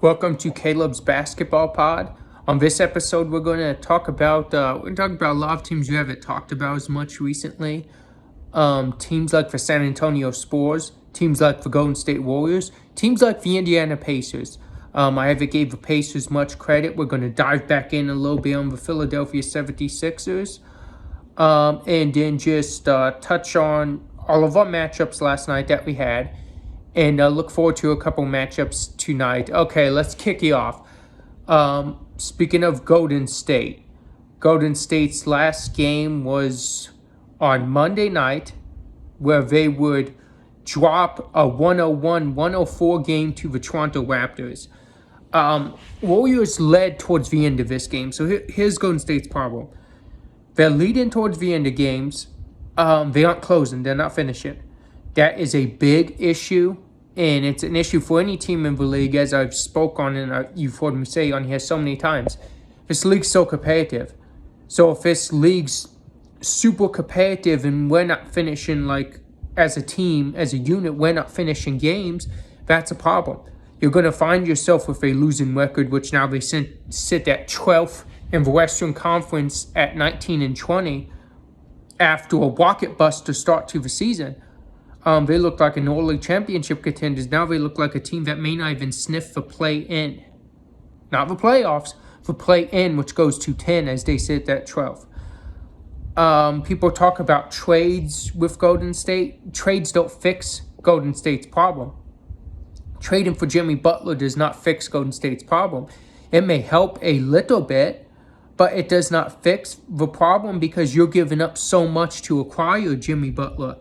Welcome to Caleb's Basketball Pod. On this episode, we're going to talk about a lot of teams you haven't talked about as much recently. Teams like the San Antonio Spurs, teams like the Golden State Warriors, teams like the Indiana Pacers. I haven't gave the Pacers much credit. We're going to dive back in a little bit on the Philadelphia 76ers. And then just touch on all of our matchups last night that we had. And look forward to a couple matchups tonight. Okay, let's kick it off. Speaking of Golden State's last game was on Monday night, where they would drop a 101-104 game to the Toronto Raptors. Warriors led towards the end of this game. So here's Golden State's problem. They're leading towards the end of games. They aren't closing. They're not finishing. That is a big issue. And it's an issue for any team in the league, as I've spoke on and you've heard me say on here so many times. This league's so competitive. So if this league's super competitive and we're not finishing, like, as a team, as a unit, we're not finishing games, that's a problem. You're going to find yourself with a losing record, which now they sit at 12th in the Western Conference at 19-20 after a rocket buster start to the season. They look like an all-league championship contenders. Now they look like a team that may not even sniff the play-in. Not the playoffs, the play-in, which goes to 10 as they sit at 12. People talk about trades with Golden State. Trades don't fix Golden State's problem. Trading for Jimmy Butler does not fix Golden State's problem. It may help a little bit, but it does not fix the problem because you're giving up so much to acquire Jimmy Butler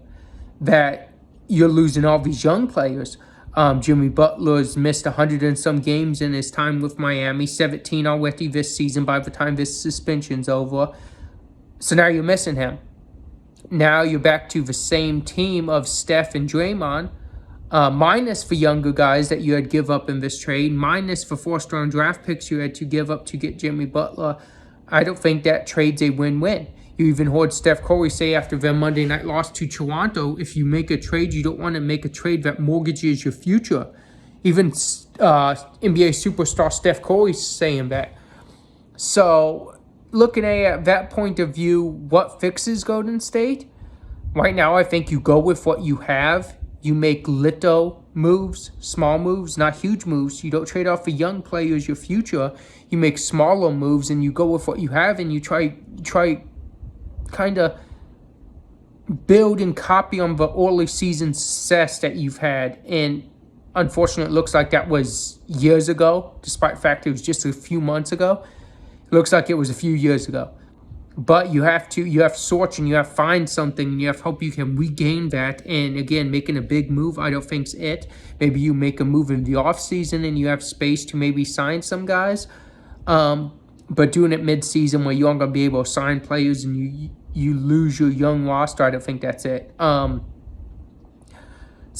that you're losing all these young players. Jimmy Butler's missed 100 and some games in his time with Miami, 17 already this season by the time this suspension's over. So now you're missing him. Now you're back to the same team of Steph and Draymond, minus the younger guys that you had give up in this trade, minus the first-round draft picks you had to give up to get Jimmy Butler. I don't think that trade's a win-win. You even heard Steph Curry say after their Monday night loss to Toronto, if you make a trade, you don't want to make a trade that mortgages your future. Even NBA superstar Steph Curry's saying that. So, looking at that point of view, what fixes Golden State? Right now, I think you go with what you have. You make little moves, small moves, not huge moves. You don't trade off the young players, your future. You make smaller moves, and you go with what you have, and you try kind of build and copy on the early season success that you've had. And unfortunately, it looks like that was years ago, despite the fact it was just a few months ago. It looks like it was a few years ago. But you have to search and you have to find something and you have to hope you can regain that. And again, making a big move, I don't think's it. Maybe you make a move in the offseason and you have space to maybe sign some guys. But doing it mid-season where you aren't going to be able to sign players and you lose your young roster, I don't think that's it. Let's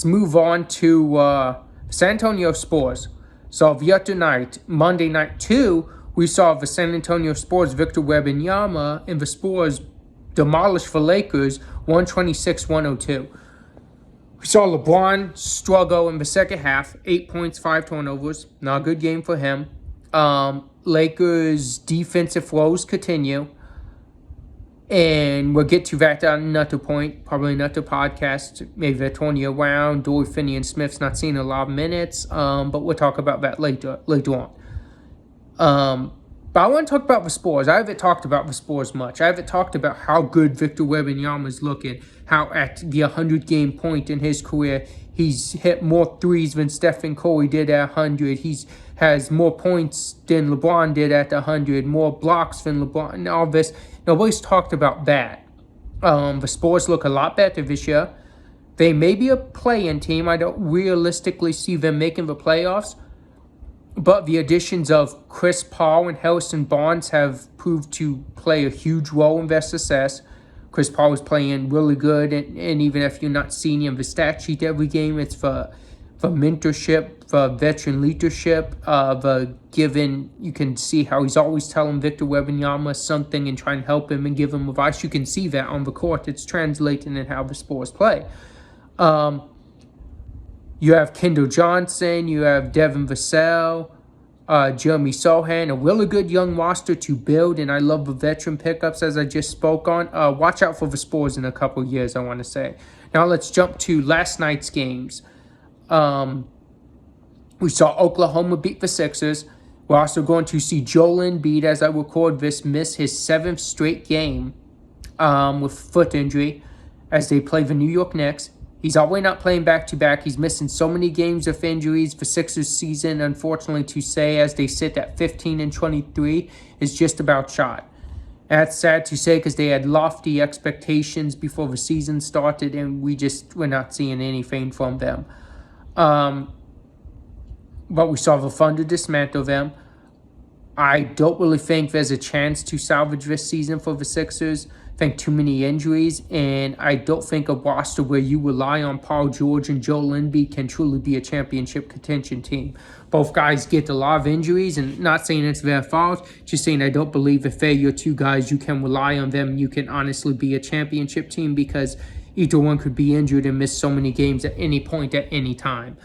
move on to San Antonio Spurs. So the other night, Monday night 2, we saw the San Antonio Spurs, Victor Wembanyama, and the Spurs demolish the Lakers 126-102. We saw LeBron struggle in the second half, 8 points, 5 turnovers. Not a good game for him. Lakers' defensive flows continue. And we'll get to that at another point, probably another podcast. Maybe they're turning around. Dory Finney-Smith's not seeing a lot of minutes, but we'll talk about that later on. But I want to talk about the Spurs. I haven't talked about the Spurs much. I haven't talked about how good Victor Wembanyama is looking, how at the 100-game point in his career, he's hit more threes than Stephen Curry did at 100. He's has more points than LeBron did at 100, more blocks than LeBron, and all this. Nobody's talked about that. The Spurs look a lot better this year. They may be a play-in team. I don't realistically see them making the playoffs. But the additions of Chris Paul and Harrison Barnes have proved to play a huge role in their success. Chris Paul is playing really good, and even if you're not seeing him the stat sheet every game, it's for mentorship, for veteran leadership, you can see how he's always telling Victor Wembanyama something and trying to help him and give him advice. You can see that on the court. It's translating in how the Spurs play. You have Kendall Johnson, you have Devin Vassell, Jeremy Sohan, a really good young roster to build, and I love the veteran pickups as I just spoke on. Watch out for the Spurs in a couple years, I want to say. Now let's jump to last night's games. We saw Oklahoma beat the Sixers. We're also going to see Joel Embiid, as I record this, miss his 7th straight game with foot injury as they play the New York Knicks. He's already not playing back-to-back. He's missing so many games with injuries. The Sixers season, unfortunately to say, as they sit at 15-23, is just about shot. That's sad to say because they had lofty expectations before the season started, and we're not seeing anything from them. But we saw the Thunder dismantle them. I don't really think there's a chance to salvage this season for the Sixers. I think too many injuries, and I don't think a roster where you rely on Paul George and Joel Embiid can truly be a championship contention team. Both guys get a lot of injuries, and not saying it's their fault, just saying I don't believe if they're your two guys, you can rely on them. You can honestly be a championship team because either one could be injured and miss so many games at any point at any time.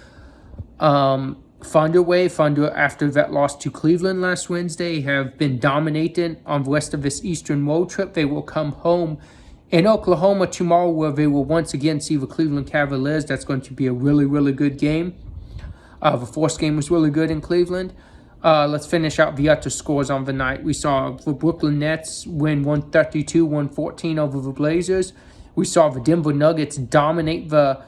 Thunder, after that loss to Cleveland last Wednesday, have been dominating on the rest of this Eastern road trip. They will come home in Oklahoma tomorrow, where they will once again see the Cleveland Cavaliers. That's going to be a really, really good game. The first game was really good in Cleveland. Let's finish out the other scores on the night. We saw the Brooklyn Nets win 132-114 over the Blazers. We saw the Denver Nuggets dominate the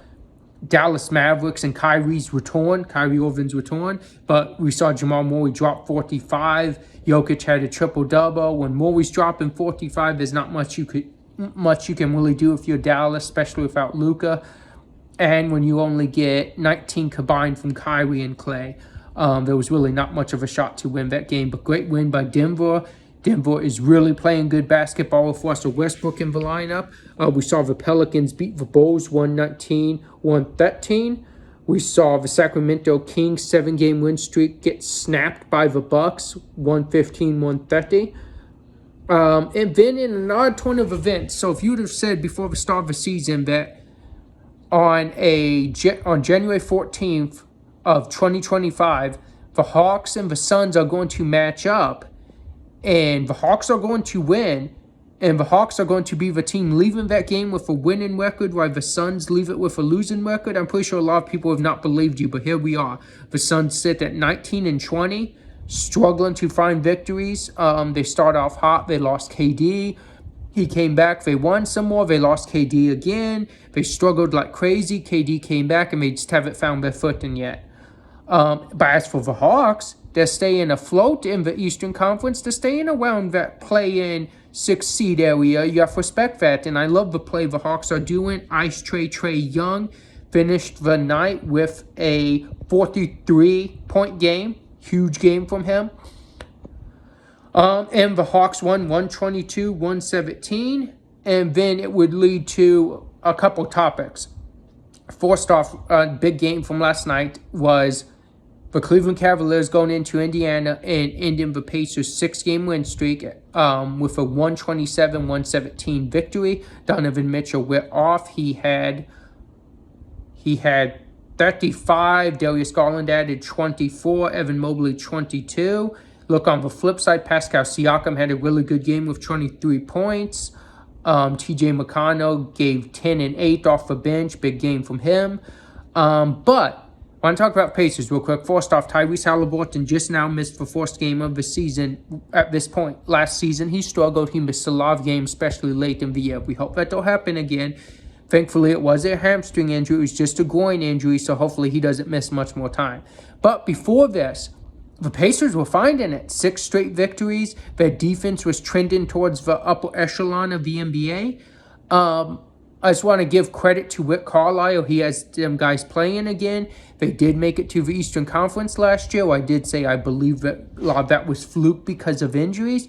Dallas Mavericks and Kyrie Irving's return, but we saw Jamal Murray drop 45. Jokic had a triple-double. When Murray's dropping 45, there's not much you can really do if you're Dallas, especially without Luka. And when you only get 19 combined from Kyrie and Clay, there was really not much of a shot to win that game, but great win by Denver. Denver is really playing good basketball with Russell Westbrook in the lineup. We saw the Pelicans beat the Bulls 119-113. We saw the Sacramento Kings 7-game win streak get snapped by the Bucks 115-130. And then in an odd turn of events, so if you would have said before the start of the season that on January 14th of 2025, the Hawks and the Suns are going to match up, and the Hawks are going to win, and the Hawks are going to be the team leaving that game with a winning record while the Suns leave it with a losing record. I'm pretty sure a lot of people have not believed you, but here we are. The Suns sit at 19-20, struggling to find victories. They start off hot. They lost KD. He came back. They won some more. They lost KD again. They struggled like crazy. KD came back, and they just haven't found their footing yet. But as for the Hawks, they're staying afloat in the Eastern Conference. They're staying around that play-in 6th seed area. You have to respect that, and I love the play the Hawks are doing. Ice Trae Young finished the night with a 43-point game. Huge game from him. And the Hawks won 122-117, and then it would lead to a couple topics. First off, big game from last night was the Cleveland Cavaliers going into Indiana and ending the Pacers' 6-game win streak with a 127-117 victory. Donovan Mitchell went off. He had 35. Darius Garland added 24. Evan Mobley 22. Look, on the flip side, Pascal Siakam had a really good game with 23 points. TJ McConnell gave 10 and 8 off the bench. Big game from him. But I want to talk about Pacers real quick. First off, Tyrese Haliburton just now missed the first game of the season. At this point, last season, he struggled. He missed a lot of games, especially late in the year. We hope that don't happen again. Thankfully, it was a hamstring injury. It was just a groin injury, so hopefully he doesn't miss much more time. But before this, the Pacers were finding it. 6 straight victories. Their defense was trending towards the upper echelon of the NBA. I just want to give credit to Rick Carlisle. He has them guys playing again. They did make it to the Eastern Conference last year. I did say I believe that a lot of that was fluke because of injuries.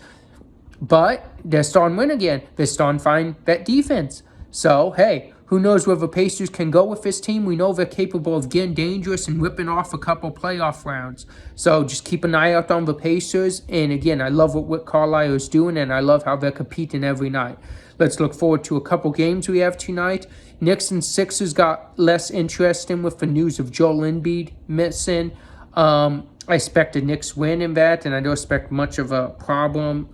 But they're starting to win again. They're starting to find that defense. So, hey, who knows where the Pacers can go with this team. We know they're capable of getting dangerous and ripping off a couple playoff rounds. So just keep an eye out on the Pacers. And again, I love what Rick Carlisle is doing, and I love how they're competing every night. Let's look forward to a couple games we have tonight. Knicks and Sixers got less interesting with the news of Joel Embiid missing. I expect the Knicks win in that, and I don't expect much of a problem.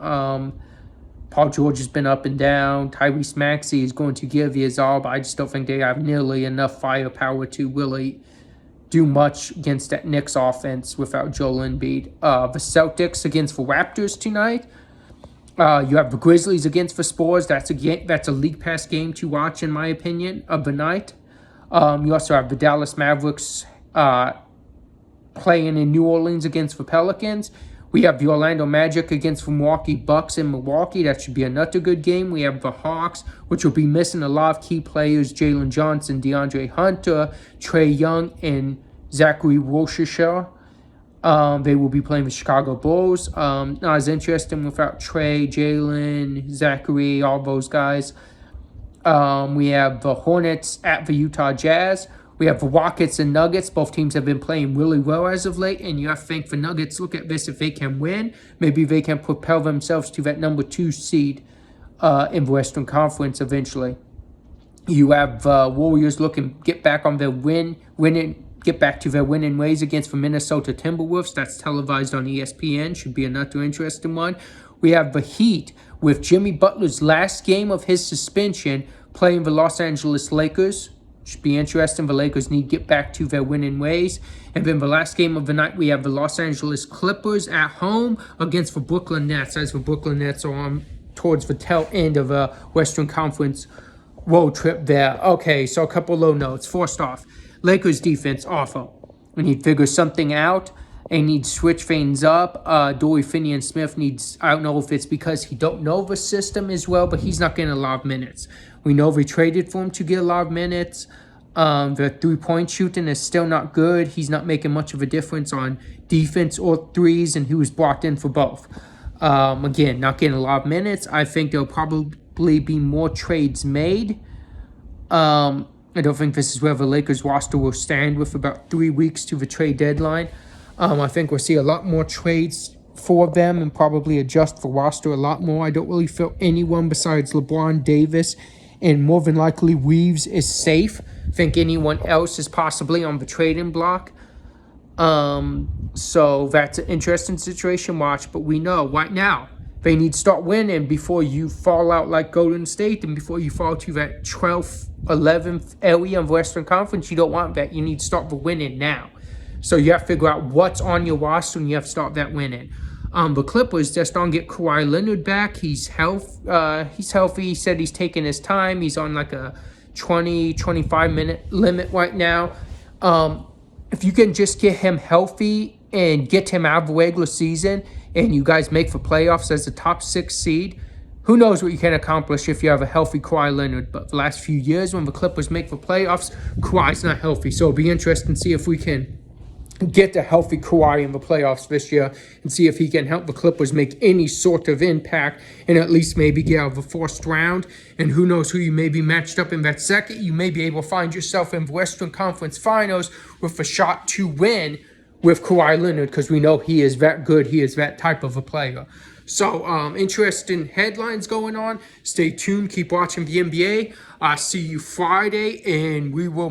Paul George has been up and down. Tyrese Maxey is going to give his all, but I just don't think they have nearly enough firepower to really do much against that Knicks offense without Joel Embiid. The Celtics against the Raptors tonight. You have the Grizzlies against the Spurs. That's a League Pass game to watch, in my opinion, of the night. You also have the Dallas Mavericks playing in New Orleans against the Pelicans. We have the Orlando Magic against the Milwaukee Bucks in Milwaukee. That should be another good game. We have the Hawks, which will be missing a lot of key players: Jalen Johnson, DeAndre Hunter, Trae Young, and Zachary Rochershaw. They will be playing the Chicago Bulls. Not as interesting without Trae, Jalen, Zachary, all those guys. We have the Hornets at the Utah Jazz. We have the Rockets and Nuggets. Both teams have been playing really well as of late, and you have to think the Nuggets, look at this, if they can win, maybe they can propel themselves to that number 2 seed in the Western Conference eventually. You have Warriors looking get back on their get back to their winning ways against the Minnesota Timberwolves. That's televised on ESPN. Should be another interesting one. We have the Heat with Jimmy Butler's last game of his suspension playing the Los Angeles Lakers. Should be interesting. The Lakers need to get back to their winning ways. And then the last game of the night, we have the Los Angeles Clippers at home against the Brooklyn Nets, as the Brooklyn Nets are on towards the tail end of a Western Conference road trip there. Okay, so a couple low notes. First off, Lakers defense awful. We need to figure something out. They need to switch things up. Dorian Finney-Smith needs, I don't know if it's because he don't know the system as well, but he's not getting a lot of minutes. We know we traded for him to get a lot of minutes. The three-point shooting is still not good. He's not making much of a difference on defense or threes, and he was brought in for both. Again, not getting a lot of minutes. I think there'll probably be more trades made. I don't think this is where the Lakers roster will stand with about 3 weeks to the trade deadline. I think we'll see a lot more trades for them and probably adjust the roster a lot more. I don't really feel anyone besides LeBron, Davis, and more than likely Reeves is safe. I think anyone else is possibly on the trading block. So that's an interesting situation watch. But we know right now they need to start winning before you fall out like Golden State and before you fall to that 12th, 11th area of Western Conference. You don't want that. You need to start the winning now. So you have to figure out what's on your roster and you have to start that winning. The Clippers just don't get Kawhi Leonard back. He's healthy. He said he's taking his time. He's on like a 20-25 minute limit right now. If you can just get him healthy and get him out of the regular season and you guys make the playoffs as a top 6 seed, who knows what you can accomplish if you have a healthy Kawhi Leonard. But the last few years when the Clippers make the playoffs, Kawhi's not healthy. So it'll be interesting to see if we can get a healthy Kawhi in the playoffs this year and see if he can help the Clippers make any sort of impact and at least maybe get out of the first round. And who knows who you may be matched up in that second. You may be able to find yourself in the Western Conference Finals with a shot to win with Kawhi Leonard because we know he is that good. He is that type of a player. So, interesting headlines going on. Stay tuned. Keep watching the NBA. See you Friday, and we will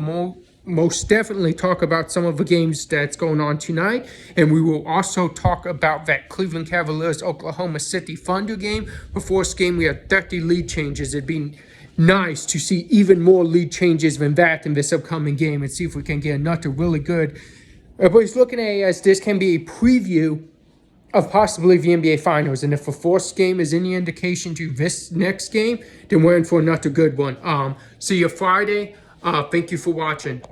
most definitely talk about some of the games that's going on tonight. And we will also talk about that Cleveland Cavaliers Oklahoma City Thunder game. The first game, we had 30 lead changes. It'd be nice to see even more lead changes than that in this upcoming game and see if we can get another really good. Everybody's looking at it as this can be a preview of possibly the NBA Finals. And if the first game is any indication to this next game, then we're in for another good one. See you Friday. Thank you for watching.